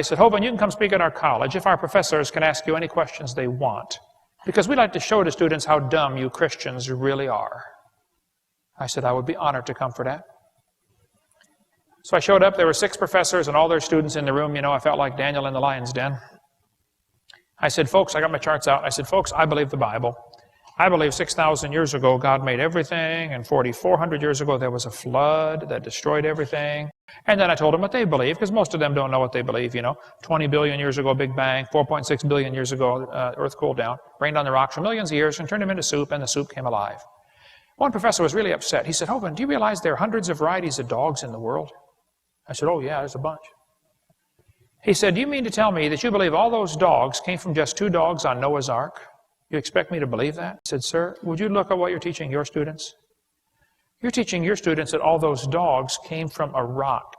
He said, Hovind, you can come speak at our college if our professors can ask you any questions they want, because we like to show to students how dumb you Christians really are. I said, I would be honored to come for that. So I showed up. There were 6 professors and all their students in the room. You know, I felt like Daniel in the lion's den. I said, folks, I got my charts out. I said, folks, I believe the Bible. I believe 6,000 years ago God made everything, and 4,400 years ago there was a flood that destroyed everything. And then I told them what they believe, because most of them don't know what they believe, you know. 20 billion years ago, Big Bang. 4.6 billion years ago, Earth cooled down, rained on the rocks for millions of years, and turned them into soup, and the soup came alive. One professor was really upset. He said, Hovind, do you realize there are hundreds of varieties of dogs in the world? I said, oh yeah, there's a bunch. He said, do you mean to tell me that you believe all those dogs came from just 2 dogs on Noah's Ark? You expect me to believe that? I said, sir, would you look at what you're teaching your students? You're teaching your students that all those dogs came from a rock